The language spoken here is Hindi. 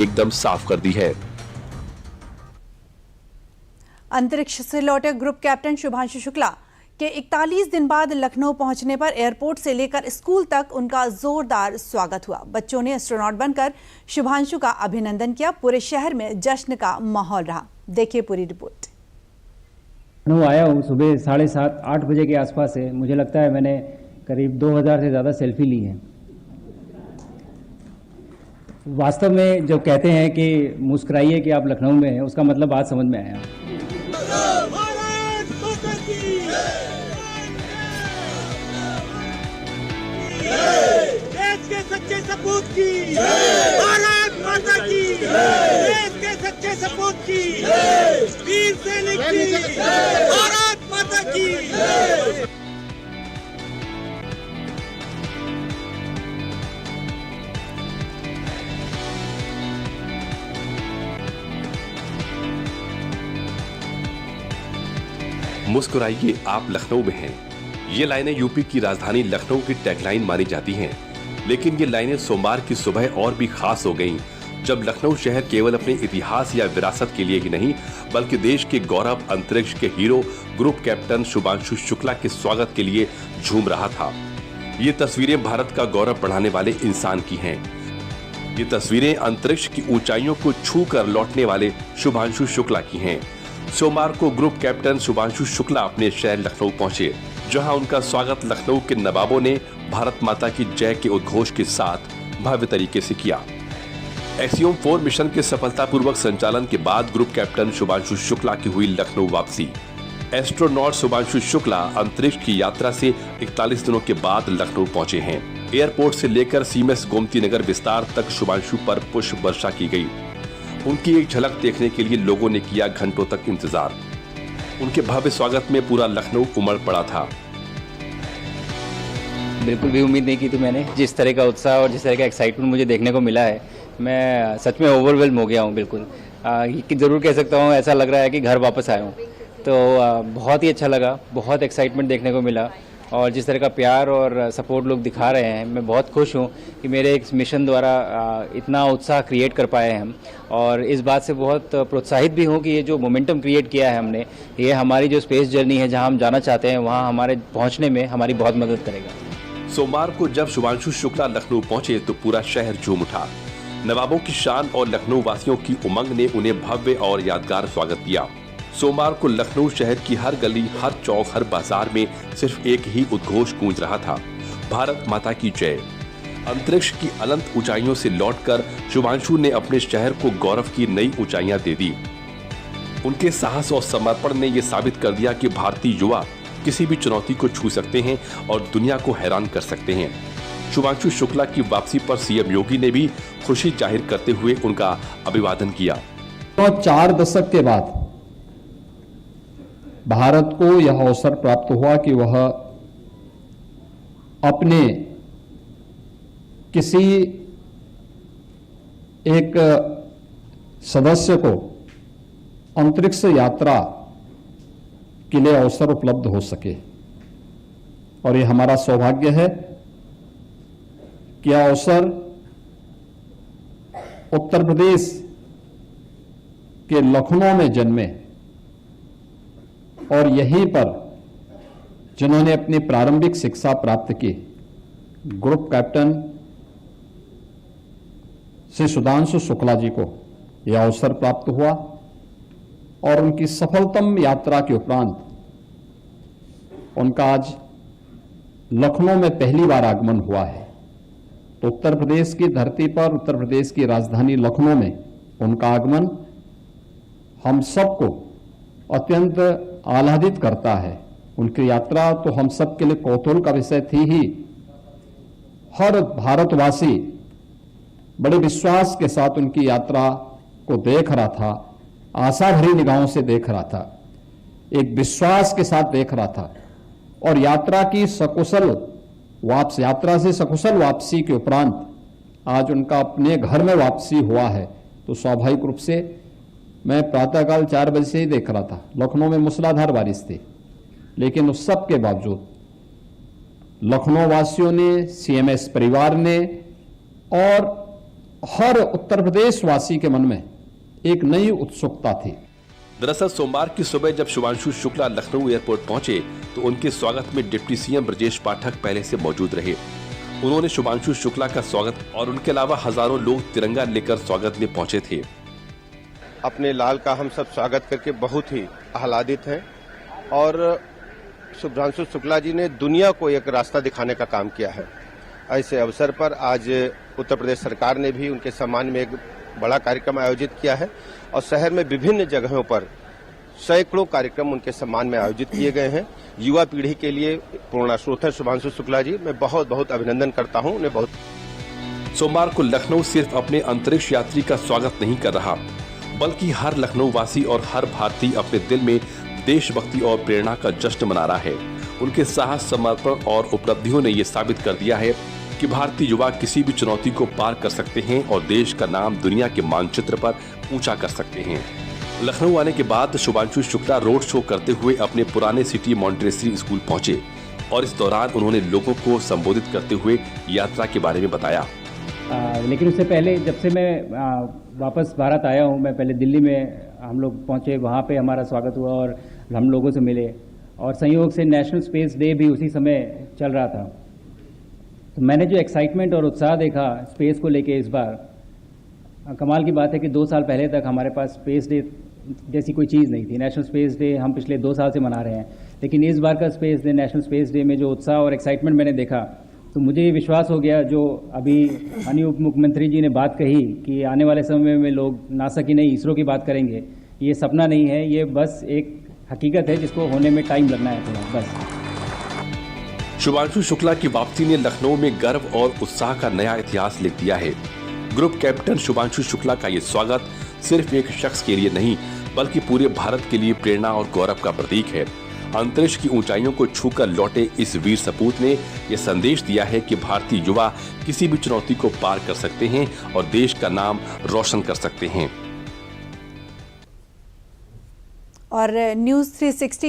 एकदम साफ कर दी है। अंतरिक्ष से लौटे ग्रुप कैप्टन शुभांशु शुक्ला के 41 दिन बाद लखनऊ पहुंचने पर एयरपोर्ट से लेकर स्कूल तक उनका जोरदार स्वागत हुआ। बच्चों ने एस्ट्रोनॉट बनकर शुभांशु का अभिनंदन किया। पूरे शहर में जश्न का माहौल रहा। देखिए पूरी रिपोर्ट। लखनऊ आया हूँ सुबह 7:30-8 बजे के आसपास है। मुझे लगता है मैंने करीब 2000 से ज़्यादा सेल्फी ली हैं। वास्तव में जो कहते हैं कि मुस्कुराइए कि आप लखनऊ में हैं, उसका मतलब आज समझ में आया। देश के सच्चे सपूत की भारत माता की, देश के सच्चे सपूत की वीर सैनिक की भारत माता की। मुस्कुराइए आप लखनऊ में हैं। ये लाइनें यूपी की राजधानी लखनऊ की टैगलाइन मानी जाती हैं, लेकिन ये लाइनें सोमवार की सुबह और भी खास हो गईं, जब लखनऊ शहर केवल अपने इतिहास या विरासत के लिए ही नहीं, बल्कि देश के गौरव अंतरिक्ष के hero group captain Shubhanshu Shukla के स्वागत के लिए झूम रहा था। ये तस्वीरें भारत का गौरव बढ़ाने वाले इंसान की हैं। ये तस्वीरें अंतरिक्ष की ऊंचाइयों को छू कर लौटने वाले शुभांशु शुक्ला की हैं। सोमवार को ग्रुप कैप्टन शुभांशु शुक्ला अपने शहर लखनऊ पहुंचे, जहां उनका स्वागत लखनऊ के नवाबों ने भारत माता की जय के उद्घोष के साथ भव्य तरीके से किया। एक्सियोम 4 मिशन के सफलतापूर्वक संचालन के बाद ग्रुप कैप्टन शुभांशु शुक्ला की हुई लखनऊ वापसी। एस्ट्रोनॉट शुभांशु शुक्ला अंतरिक्ष की यात्रा से 41 दिनों के बाद लखनऊ पहुंचे हैं। एयरपोर्ट से लेकर सीएमएस गोमती नगर विस्तार तक शुभांशु पर पुष्प वर्षा की गई। उनकी एक झलक देखने के लिए लोगों ने किया घंटों तक इंतजार। उनके भव्य स्वागत में पूरा लखनऊ उमड़ पड़ा था। बिल्कुल भी उम्मीद नहीं की थी मैंने। जिस तरह का उत्साह और जिस तरह का एक्साइटमेंट मुझे देखने को मिला है, मैं सच में ओवरवेल्म हो गया हूँ। बिल्कुल कि जरूर कह सकता हूँ, ऐसा लग रहा है कि घर वापस आया हूँ। तो बहुत ही अच्छा लगा, बहुत एक्साइटमेंट देखने को मिला और जिस तरह का प्यार और सपोर्ट लोग दिखा रहे हैं, मैं बहुत खुश हूँ कि मेरे एक मिशन द्वारा इतना उत्साह क्रिएट कर पाए हैं हम। और इस बात से बहुत प्रोत्साहित भी हूँ कि ये जो मोमेंटम क्रिएट किया है हमने, ये हमारी जो स्पेस जर्नी है, जहाँ हम जाना चाहते हैं, वहाँ हमारे पहुँचने में हमारी बहुत मदद करेगा। सोमवार को जब शुभांशु शुक्ला लखनऊ पहुंचे तो पूरा शहर झूम उठा। नवाबों की शान और लखनऊ वासियों की उमंग ने उन्हें भव्य और यादगार स्वागत दिया। सोमवार को लखनऊ शहर की हर गली, हर चौक, हर बाजार में सिर्फ एक ही उद्घोष गूंज रहा था, भारत माता की जय। अंतरिक्ष की अनंत ऊंचाइयों से लौटकर शुभांशु ने अपने शहर को गौरव की नई ऊंचाइयां दे दी। उनके साहस और समर्पण ने यह साबित कर दिया कि भारतीय युवा किसी भी चुनौती को छू सकते हैं और दुनिया को हैरान कर सकते हैं। शुभांशु शुक्ला की वापसी पर सीएम योगी ने भी खुशी जाहिर करते हुए उनका अभिवादन किया। तो 4 दशक के बाद भारत को यह अवसर प्राप्त हुआ कि वह अपने किसी एक सदस्य को अंतरिक्ष यात्रा के लिए अवसर उपलब्ध हो सके। और ये हमारा सौभाग्य है कि यह अवसर उत्तर प्रदेश के लखनऊ में जन्मे और यहीं पर जिन्होंने अपनी प्रारंभिक शिक्षा प्राप्त की, ग्रुप कैप्टन श्री शुभांशु शुक्ला जी को यह अवसर प्राप्त हुआ और उनकी सफलतम यात्रा के उपरांत उनका आज लखनऊ में पहली बार आगमन हुआ है। तो उत्तर प्रदेश की धरती पर, उत्तर प्रदेश की राजधानी लखनऊ में उनका आगमन हम सबको अत्यंत आह्लादित करता है। उनकी यात्रा तो हम सब के लिए कौतूहल का विषय थी ही। हर भारतवासी बड़े विश्वास के साथ उनकी यात्रा को देख रहा था, आशा भरी निगाहों से देख रहा था, एक विश्वास के साथ देख रहा था। और यात्रा की यात्रा से सकुशल वापसी के उपरांत आज उनका अपने घर में वापसी हुआ है। तो स्वाभाविक रूप से मैं प्रातःकाल 4 बजे से ही देख रहा था। लखनऊ में मूसलाधार बारिश थी, लेकिन उस सब के बावजूद लखनऊ वासियों ने, सीएमएस परिवार ने और हर उत्तर प्रदेश वासी के मन में एक नई उत्सुकता थी। दरअसल सोमवार की सुबह जब शुभांशु शुक्ला लखनऊ एयरपोर्ट पहुंचे तो उनके स्वागत में डिप्टी सीएम ब्रजेश पाठक पहले से मौजूद रहे। उन्होंने शुभांशु शुक्ला का स्वागत और उनके अलावा हजारों लोग तिरंगा लेकर स्वागत में पहुंचे थे। अपने लाल का हम सब स्वागत करके बहुत ही आह्लादित हैं और शुभांशु शुक्ला जी ने दुनिया को एक रास्ता दिखाने का काम किया है। ऐसे अवसर पर आज उत्तर प्रदेश सरकार ने भी उनके सम्मान में एक बड़ा कार्यक्रम आयोजित किया है और शहर में विभिन्न जगहों पर सैकड़ों कार्यक्रम उनके सम्मान में आयोजित किए गए हैं। युवा पीढ़ी के लिए प्रेरणास्रोत है शुभांशु शुक्ला जी। मैं बहुत बहुत अभिनंदन करता हूं उन्हें। बहुत सोमवार को लखनऊ सिर्फ अपने अंतरिक्ष यात्री का स्वागत नहीं कर रहा, बल्कि हर लखनऊ वासी और हर भारतीय अपने दिल में देशभक्ति और प्रेरणा का जश्न मना रहा है। उनके साहस, समर्पण और उपलब्धियों ने ये साबित कर दिया है कि भारतीय युवा किसी भी चुनौती को पार कर सकते हैं और देश का नाम दुनिया के मानचित्र पर ऊंचा कर सकते हैं। लखनऊ आने के बाद शुभांशु शुक्ला रोड शो करते हुए अपने पुराने सिटी मॉन्टेसरी स्कूल पहुंचे और इस दौरान उन्होंने लोगों को संबोधित करते हुए यात्रा के बारे में बताया। लेकिन उससे पहले जब से मैं वापस भारत आया हूँ, मैं पहले दिल्ली में हम लोग पहुँचे, वहाँ पे हमारा स्वागत हुआ और हम लोगों से मिले और संयोग से नेशनल स्पेस डे भी उसी समय चल रहा था। तो मैंने जो एक्साइटमेंट और उत्साह देखा स्पेस को लेके इस बार, कमाल की बात है कि 2 साल पहले तक हमारे पास स्पेस डे जैसी कोई चीज़ नहीं थी। नेशनल स्पेस डे हम पिछले 2 साल से मना रहे हैं, लेकिन इस बार का space day, national space day में जो उत्साह और एक्साइटमेंट मैंने देखा तो मुझे ये विश्वास हो गया, जो अभी माननीय उप मुख्यमंत्री जी ने बात कही कि आने वाले समय में लोग नासा की नहीं इसरो की बात करेंगे, ये सपना नहीं है, ये बस एक हकीकत है जिसको होने में टाइम लगना है थोड़ा बस। शुभांशु शुक्ला की वापसी ने लखनऊ में गर्व और उत्साह का नया इतिहास लिख दिया है। ग्रुप कैप्टन शुभांशु शुक्ला का ये स्वागत सिर्फ एक शख्स के लिए नहीं, बल्कि पूरे भारत के लिए प्रेरणा और गौरव का प्रतीक है। अंतरिक्ष की ऊंचाइयों को छूकर लौटे इस वीर सपूत ने यह संदेश दिया है कि भारतीय युवा किसी भी चुनौती को पार कर सकते हैं और देश का नाम रोशन कर सकते हैं। और न्यूज़ 360 में